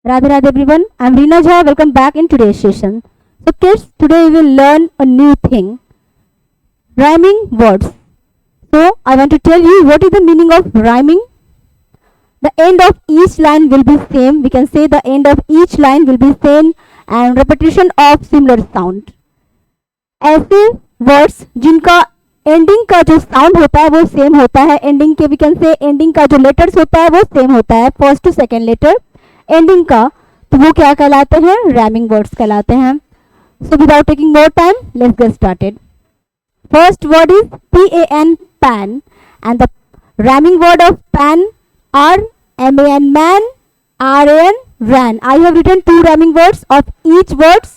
Radhe Radhe everyone, I am Reena Jha. Welcome back in today's session. So kids, today we will learn a new thing, rhyming words. So I want to tell you what is the meaning of rhyming. The end of each line will be same. We can say the end of each line will be same and repetition of similar sound. ऐसे words जिनका ending का जो sound होता है वो same होता है, ending के वी कैन से एंडिंग का जो लेटर्स होता है वो सेम होता है, first to second letter ending का, तो वो क्या कहलाते हैं? रैमिंग वर्ड्स कहलाते हैं. So without taking more time let's get started. First word is PAN, pan, and the rhyming word of pan are MAN, man, RAN, ran. I have written two rhyming words of each words.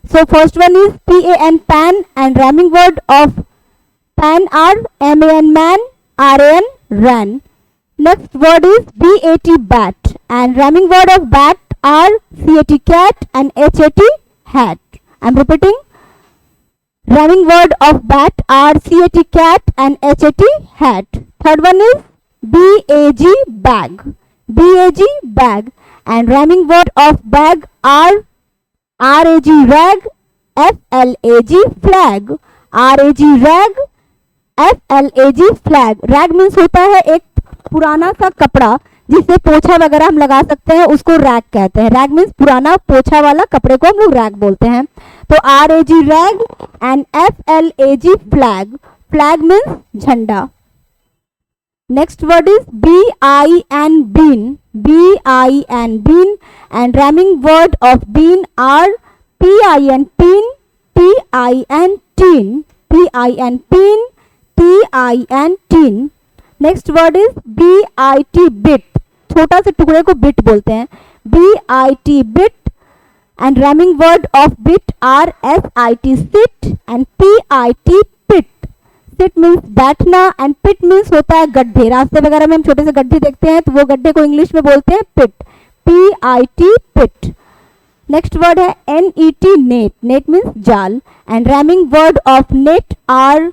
So first one is PAN, pan, and rhyming word of pan are MAN, man, RAN, ran. Next word is BAT, bat, and rhyming word of bat are CAT, cat, and HAT, hat. I am repeating. Rhyming word of bat are CAT, cat, and HAT, hat. Third one is BAG, bag, BAG, bag, and rhyming word of bag are RAG, rag, FLAG, flag, RAG, rag, FLAG, flag. Rag means होता है एक पुराना सा कपड़ा जिससे पोछा वगैरह हम लगा सकते हैं, उसको रैग कहते हैं. रैग मीन्स पुराना पोछा वाला कपड़े को हम लोग रैग बोलते हैं. तो RAG, rag, and FLAG, flag. Flag means झंडा. Next word is BIN, bean, BIN, bean, and rhyming word of bean are PIN, pin, TIN, tin, PIN, pin, TIN, tin. Next word is BIT, bit, छोटा से टुकड़े को bit बोलते हैं. BIT, bit, and rhyming word of bit are SIT, sit, and PIT, pit. Sit means बैठना and pit means होता है गड्ढे. रास्ते वगैरह में हम छोटे से गड्ढे देखते हैं तो वो गड्ढे को इंग्लिश में बोलते हैं pit. PIT, pit. Next word है NET, net. Net means जाल, and rhyming word of net are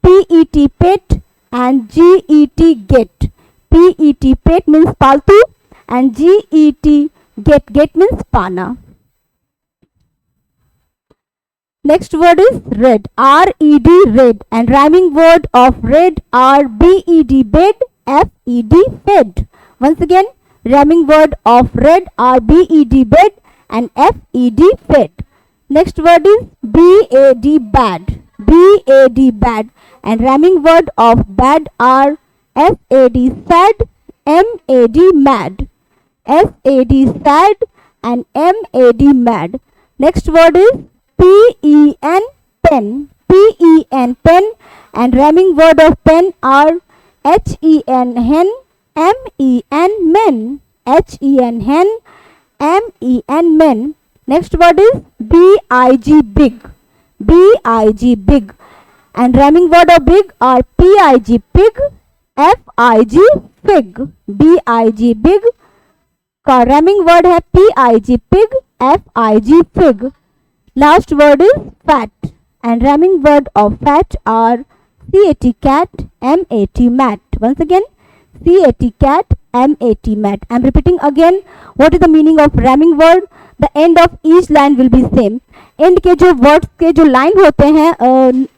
PET, pet, and GET, get. PET, pet means पालतू, and GET, get means पाना. Next word is red, RED, red, and rhyming word of red are BED, bed, FED, fed. Once again, rhyming word of red are BED, bed, and FED, fed. Next word is BAD, bad, BAD, bad, and rhyming word of bad are SAD, sad, MAD, mad, SAD, sad, and MAD, mad. Next word is PEN, pen, PEN, pen, and rhyming word of pen are HEN, hen, MEN, men, HEN, hen, MEN, men. Next word is BIG, big, BIG, big, and rhyming word of big are PIG, pig, FIG, fig. BIG, big, का rhyming word है PIG, pig, FIG, fig. Last word is fat, and rhyming word of fat are CAT, cat, MAT, mat. Once again, CAT, cat, MAT, mat. I am repeating again. What is the meaning of rhyming word? The end of each line will be same. And के जो words के जो line होते हैं,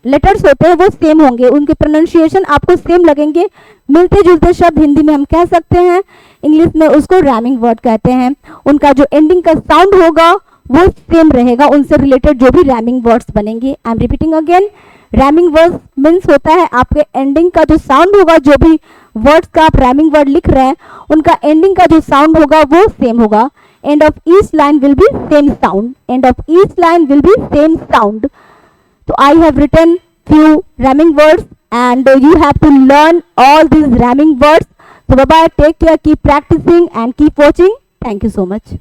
letters होते हैं, वो same होंगे, उनके प्रोनाउंसिएशन आपको सेम लगेंगे. मिलते जुलते शब्द हिंदी में हम कह सकते हैं, इंग्लिश में उसको रैमिंग वर्ड कहते हैं. उनका जो एंडिंग का साउंड होगा वो सेम रहेगा, उनसे रिलेटेड जो भी रैमिंग वर्ड्स बनेंगे. I am repeating again. Rhyming words means होता है आपके एंडिंग का जो साउंड होगा, जो भी वर्ड्स का आप रैमिंग वर्ड लिख रहे हैं उनका एंडिंग का जो साउंड होगा वो सेम होगा. End of each line will be same sound. End of each line will be same sound. So I have written few rhyming words and you have to learn all these rhyming words. So bye bye, take care, keep practicing and keep watching. Thank you so much.